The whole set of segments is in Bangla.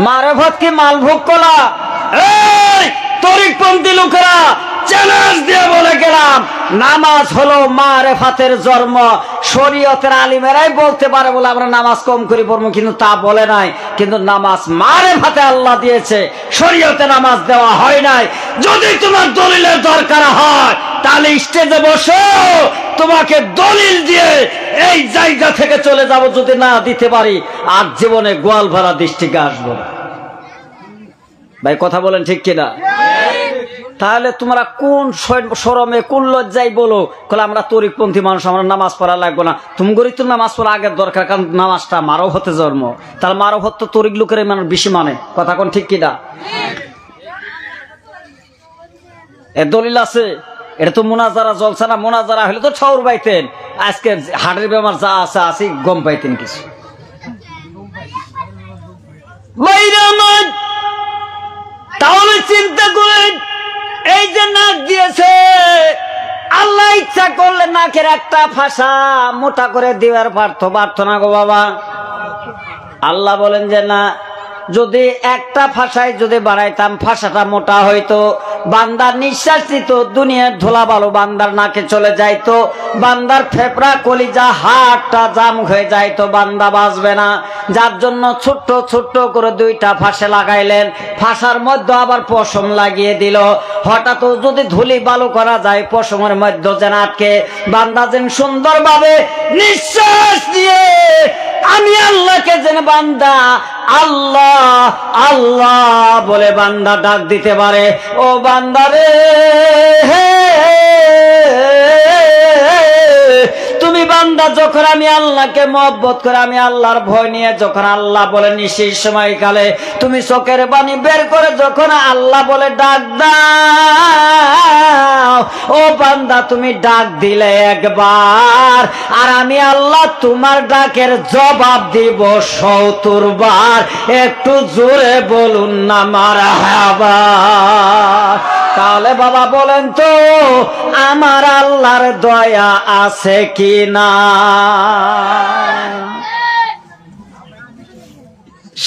মারেফত কি মালভোগ কলা? এই তরিকপন্থী লোকেরা চ্যালেঞ্জ দিয়ে বলে গেলাম, নামাজ হলো মারেফাতের জন্ম। শরীয়তের আলিমেরাই বলতে পারে বলে আমরা নামাজ কম করে পড়বো, কিন্তু তা বলে নাই। কিন্তু নামাজ মারেফাতে আল্লাহ দিয়েছে, শরীয়তে নামাজ দেওয়া হয় নাই। যদি তোমার দলিলের দরকার হয় তাহলে স্টেজে বসো, তোমাকে দলিল দিয়ে এই জায়গা থেকে চলে যাব। যদি না দিতে পারি আর জীবনে গোয়ালপাড়া ডিস্ট্রিক্টে আসবো। ভাই কথা বলেন ঠিক কিনা? তাহলে তোমরা কোন শরমে কোন লজ্জায় বলো কলে আমরা তরিকপন্থী মানুষ, আমরা নামাজ পড়া লাগবো না? তুমি গরিব তো নামাজ পড়া আগের দরকার, কারণ নামাজটা মারো হতে জন্ম। তাহলে মারো হত তো তরিক লোকের মানুষ বেশি মানে। কথা কোন ঠিক কিনা? এর দলিল আছে। এটা তো মোনাজারা জলসা না, মোনাজারা হলে তো ঠাউর পাইতেন। আজকে হার্টের বেমার যা আছে আছে গম পাইতেন কিছু। তাহলে চিন্তা করেন, এই যে নাক দিয়েছে, আল্লাহ ইচ্ছা করলে নাকের একটা ফাঁসা মোটা করে দিবার পারতো না গো বাবা। আল্লাহ বলেন যে না, যদি একটা ফাঁসায় যদি বানাইতাম ফাঁসাটা মোটা হইতো, বান্দার নিঃশ্বাস দিত, দুনিয়ার ধুলা বালু বান্দার নাকে চলে যাইতো, বান্দার ফেফড়া কলিজা হাড়টা জাম হয়ে যাইতো, বান্দা বাঁচবে না। যার জন্য ছোট্ট ছোট্ট করে দুইটা ফাঁসে লাগাইলেন, ফাঁসার মধ্যে আবার পশম লাগিয়ে দিল। হঠাৎ যদি ধুলি বালু করা যায় পশমের মধ্যে যেন আটকে, বান্দা যেন সুন্দরভাবে নিঃশ্বাস দিয়ে আমি আল্লাহকে যেন বান্দা আল্লাহ আল্লাহ বলে বান্দা ডাক দিতে পারে। ও বান্দা রে, তুমি বান্দা যখন আমি আল্লাহকে মহব্বত করে, আমি আল্লাহর ভয় নিয়ে যখন আল্লাহ বলে নিশির সময়কালে তুমি চোখের পানি বের করে যখন আল্লাহ বলে ডাক দাও, ও বান্দা তুমি ডাক দিলে একবার, আর আমি আল্লাহ তোমার ডাকের জবাব দিব ৭০ বার। একটু জোরে বলুন না মারহাবা। তাহলে বাবা বলেন তো, আমার আল্লাহর দয়া আছে কি না?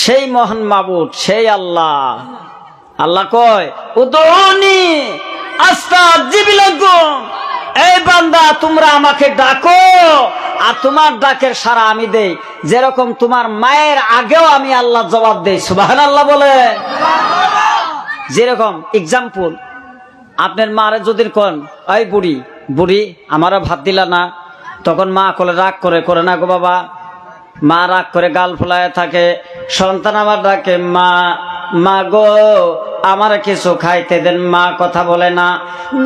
সেই মহান মাবুদ, সেই আল্লাহ। আল্লাহ কয় উদুনি আস্তাজিব লাকুম, এই বান্দা তোমরা আমাকে ডাকো আর তোমার ডাকের সাড়া আমি দেই। যেরকম তোমার মায়ের আগেও আমি আল্লাহ জবাব দেই। সুবহানাল্লাহ বলে। যেরকম এক্সাম্পল, আপনার মারে যদি কোন এই বুড়ি বুড়ি আমারও ভাত দিলা না, তখন মা কোলে রাগ করে না গো বাবা। মা রাগ করে গাল ফোলায় থাকে, সন্তান আমার ডাকে মা মা গো আমার কিছু খাইতে দেন, মা কথা বলে না।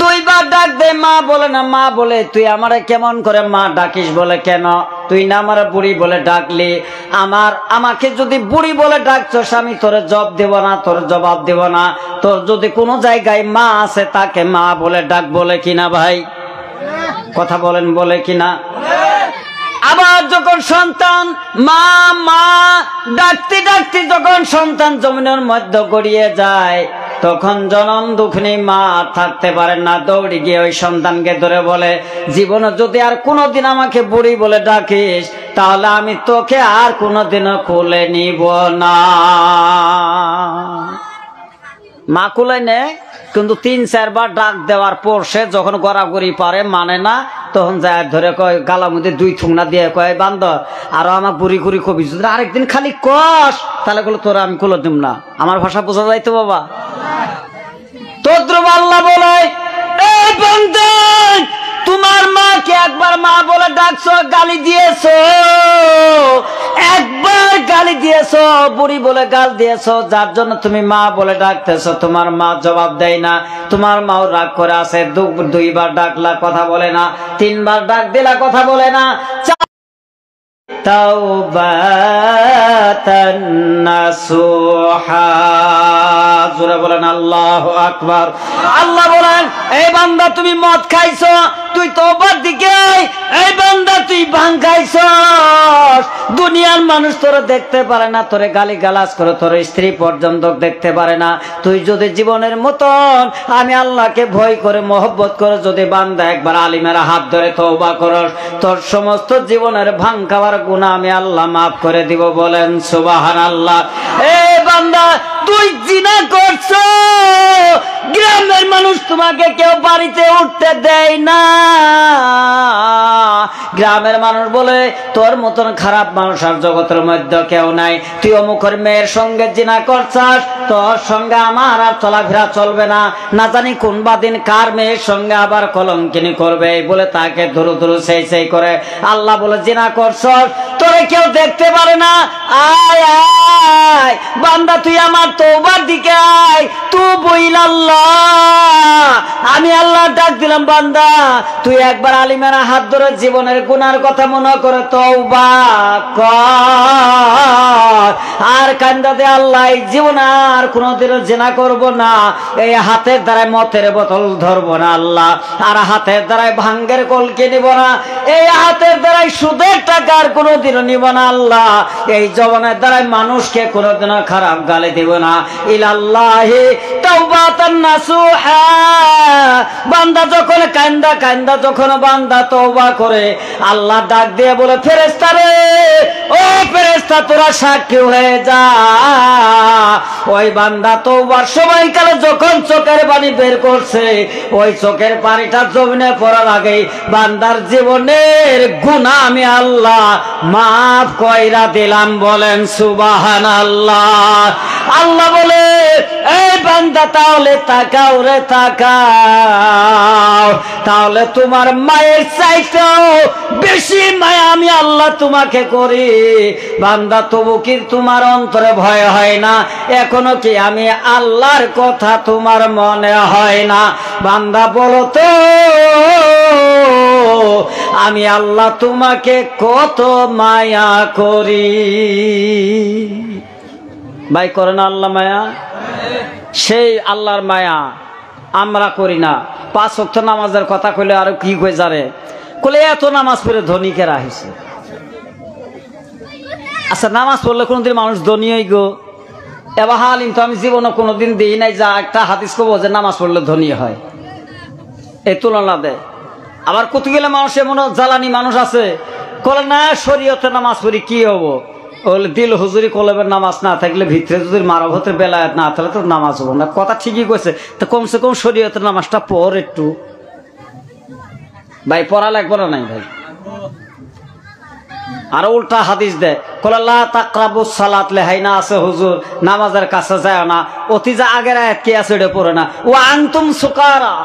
২ বার ডাক দে, মা বলে না। মা বলে তুই আমারে কেমন করে মা ডাকিস? বলে কেন? তুই না আমার বুড়ি বলে ডাকলি, আমাকে যদি বুড়ি বলে ডাকছস আমি তোর জবাব দেব না, তোর জবাব দেব না। তোর যদি কোনো জায়গায় মা আছে তাকে মা বলে ডাক, বলে কিনা ভাই? কথা বলেন, বলে কিনা? আবার যখন সন্তান মা মা ডাকতে ডাকতে যখন সন্তান জমিনের মধ্যে গড়িয়ে যায়, তখন জনম দুঃখিনী মা থাকতে পারেন না, দৌড়ে গিয়ে ওই সন্তানকে ধরে বলে, জীবনে যদি আর কোনোদিন আমাকে বুড়ি বলে ডাকিস তাহলে আমি তোকে আর কোনোদিনও কোলে নিব না। মা কোলে নেয়, কিন্তু ৩-৪ বার ডাক দেওয়ার পর সে যখন গড়াগড়ি পারে, মানে না, তখন যায় ধরে কয় গালার মধ্যে ২ থুংনা দিয়ে কয় বান্দর আরো আমার বুড়ি কুড়ি কবি, যদি আরেকদিন খালি কস তাহলে বলো তোরা আমি কোলে দিব না। আমার ভাষা বোঝা যাইতো বাবা? তদ্রুপ আল্লাহ বলে, এই বান্দা তোমার মাকে একবার মা বলে ডাকছো, গালি দিয়েছো, একবার গালি দিয়েছো, বুড়ি বলে গাল দিয়েছো, যার জন্য তুমি মা বলে ডাকতেছো। তোমার মা জবাব দেয় না, তোমার মাও রাগ করে আছে। ২ বার ডাকলা কথা বলে না, ৩ বার ডাক দিলা কথা বলে না। তাওবাতান নাসুহা, জোরে বলেন আল্লাহু আকবার। আল্লাহ বলেন, এই বান্দা তুমি মদ খাইছো, তুই তওবার দিকে। এই বান্দা তুই ভাঙ খাইছস, দুনিয়ার মানুষ তোরে দেখতে পারে না, তোরে গালি গালাজ করে, তোর স্ত্রী পর্যন্ত দেখতে পারে না। তুই যদি জীবনের মতন আমি আল্লাহকে ভয় করে মহব্বত করে যদি বান্দা একবার আলিমের হাত ধরে তওবা করস, তোর সমস্ত জীবনের ভাঙ খাওয়ার গুনাহ আমি আল্লাহ মাফ করে দিব। বলেন সুবহানাল্লাহ। এই বান্দা তুই জিনা করছো, গ্রামের মানুষ তোমাকে কেউ বাড়িতে উঠতে দেয় না। গ্রামের মানুষ বলে তোর মতন খারাপ মানুষ আর জগতের মধ্যে কেউ নাই, তুই অমুকের মেয়ের সঙ্গে জিনা করছাস, তোর সঙ্গে আমার আর চলাফেরা চলবে না, না জানি কোন বা দিন কার মেয়ের সঙ্গে আবার কলঙ্কিনী করবে বলে তাকে ধরু ধরু সেই করে। আল্লাহ বলে জিনা করছস, তোরে কেউ দেখতে পারে না, আয় আয় বান্দা তুই আমার তওবার দিকে আয়, তু বইল আল্লাহ। আমি আল্লাহ ডাক দিলাম, বান্দা তুই একবার আলিমের হাত ধরে জীবনের গুনার কথা মনে করে তওবা কর, আর কান্দা দে আল্লাহ জীবন আর কোনোদিনও জিনা করব না, এই হাতের দ্বারাই মতের বোতল ধরবো না আল্লাহ, আর হাতের দ্বারাই ভাঙ্গের কলকে নিব না, এই হাতের দ্বারাই সুদের টাকা আর কোনোদিনও নিব না আল্লাহ, এই জবানের দ্বারাই মানুষকে কোনোদিনও খারাপ গালি দিব না। ইলাল্লাহি তাওবাতান নাসুহা। বান্দা যখন কান্দা যখন বান্দা তওবা করে, আল্লাহ ডাক দিয়ে বলে ফেরেশতা রে, ও ফেরেশতা তোরা সাক্ষী হয়ে যা। ওই বান্দা তওবার সময়কালে যখন চোখের পানি বের করছে, ওই চোখের পানিটা জমিনে পড়ার আগে বান্দার জীবনের গুনাহ আমি আল্লাহ মাফ কইরা দিলাম। বলেন সুবহানাল্লাহ। আল্লাহ বলে এই বান্দা তাহলে তাকাও রে তাকাও, তাহলে তোমার মায়ের চাইতেও বেশি মায়া আমি আল্লাহ তোমাকে করি। বান্দা তবু কি তোমার অন্তরে ভয় হয় না? এখনো কি আমি আল্লাহর কথা তোমার মনে হয় না? বান্দা বলো তো আমি আল্লাহ তোমাকে কত মায়া করি। ভাই করে না আল্লাহ মায়া? সেই আল্লাহর মায়া আমরা করি না। 5 ওয়াক্ত নামাজের কথা কইলে আর কি কই জারে, কইলে এত নামাজ পড়ে ধনীকে রাখিছে। আচ্ছা নামাজ পড়লে কোনদিন মানুষ ধনী হই গো? এবার হালিম তো আমি জীবনে কোনোদিন দিই নাই যা একটা হাদিস কব যে নামাজ পড়লে ধনী হয়, এই তুলনা দেয়। আবার কত গেলে মানুষ এমন জ্বালানি মানুষ আছে, কলে না শরীয়তে নামাজ পড়ি কি হবো, ওলে দিল হুজুরি কলবের নামাজ না থাকলে ভিতরে যদি মারাভতের বেলায় না তাহলে তো নামাজ হবো না। কথা ঠিকই কইছে, তো কমসে কম শরীয়তের নামাজটা পড় একটু। ভাই পড়া লাগবে না নাই ভাই? আর উল্টা হাদিস দেয়, কলে লা তাকরাবুস সালাত, লেহাইনা আছে হুজুর নামাজের কাছে যায় না। অতি যা আগের আয়াত কি আছে এটা পড়ে না। ও আনতুম সুকারা,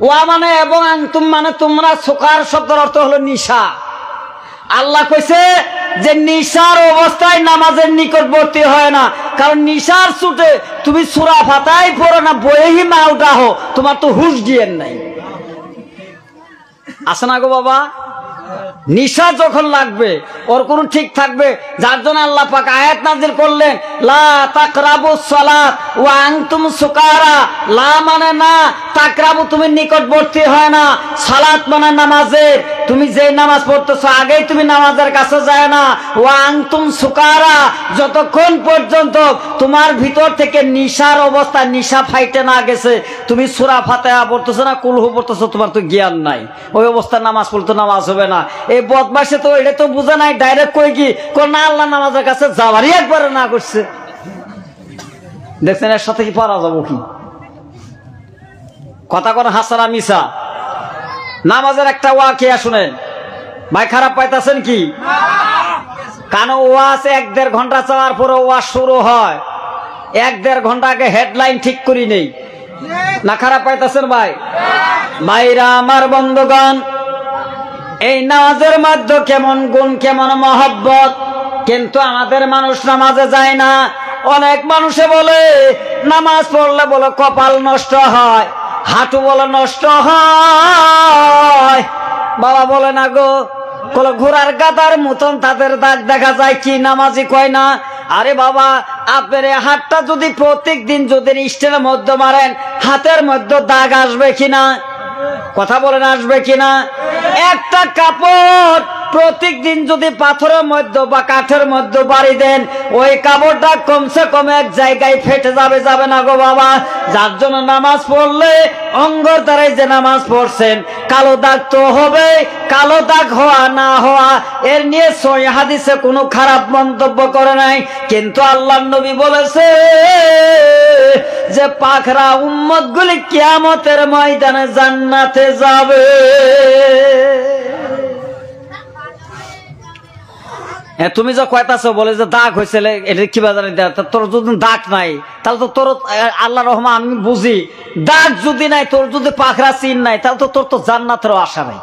ওয়া মানে এবং আনতুম মানে তোমরা, সুকার শব্দের অর্থ হলো নিশা। আল্লাহ কইছে যে নিশার অবস্থায় নামাজের নিকটবর্তী হয় না, কারণ নিশার ছুটে তুমি সূরা ফাতিহা পড়ো না, বইহি মা উঠা হো, তোমার তো হুঁশ জ্ঞান নাই। আছে না গো বাবা? নিশা যখন লাগবে ওর কোন ঠিক থাকবে, যার জন্য আল্লাহ পাক আয়াত নাযিল করলেন লা তাকরাবুস সালাত ওয়া আনতুম সুকারা। লা মানে না, তাকরাবু তুমি নিকটবর্তী হয় না, সালাত মানে নামাজের, তুমি যে নামাজ পড়তেছো আগেই তুমি নামাজের কাছে যায় না। ওয়া আনতুম সুকারা, যতক্ষণ পর্যন্ত তোমার ভিতর থেকে নিশার অবস্থা, নিশা ফাইটে না গেছে, তুমি সূরা ফাতিহা পড়তেছো না, কুলহু পড়তেছো, তোমার তো জ্ঞান নাই, ওই অবস্থায় নামাজ পড়তে নামাজ হবে না। এই বদমাশে তো এটা তো বুঝে নাই, ডাইরেক্ট কই কি না আল্লাহ নামাজের কাছে যাওয়ারই একবারে না করছে। দেখছেন এর সাথে কি পারা যাবো কি? কথা কোন হাসানা মিশা। নামাজের একটা ওয়াকিয়া শুনেন ভাই, খারাপ পাইতেছেন কি? কারণ ওয়াজ 1-1.5 ঘন্টা চালার পরে ওয়াজ শুরু হয়, 1-1.5 ঘন্টা আগে হেডলাইন ঠিক করি নেই না, খারাপ পাইতেছেন ভাই? ভাইরা আমার বন্ধুগণ, এই নামাজের মধ্যে কেমন গুণ, কেমন মহব্বত, কিন্তু আমাদের মানুষ নামাজে যায় না। অনেক মানুষে বলে নামাজ পড়লে বলে কপাল নষ্ট হয়, হাঁটু বলে নষ্ট হয়। বাবা বলে না গো, বলে ঘোড়ার গাদার মতন তাদের দাগ দেখা যায়, কি নামাজি কয় না। আরে বাবা, আপনার হাতটা যদি প্রত্যেক দিন যদি স্টেনের মধ্যে মারেন, হাতের মধ্যে দাগ আসবে কিনা? কথা বলেন আসবে কিনা? একটা কাপড় প্রত্যেক দিন যদি পাথরের মধ্যে বা কাঠের মধ্যে বাড়ি দেন, ওই কাপড়টা কমসে কম এক জায়গায় ফেটে যাবে, যাবে না গো বাবা। যার জন্য নামাজ পড়লে অঙ্গর দ্বারাই যে নামাজ পড়ছেন, কালো দাগ তো হবে। কালো দাগ হওয়া না হওয়া এর নিয়ে সহিহ হাদিসে কোনো খারাপ মন্তব্য করে নাই, কিন্তু আল্লাহর নবী বলেছে যে পাখরা উম্মত গুলি কিয়ামতের ময়দানে জান্নাতে যাবে। তুমি যে কয়তাছো বলে যে দাগ হয়েছে, এটা কি বাজারে দেয়? তোর যদি দাগ নাই তাহলে তো তোর, আল্লাহ রহমান আমি বুঝি, দাগ যদি নাই, তোর যদি পাখরা চিন নাই, তাহলে তো তোর তো জান্নাতেরও আশা নাই।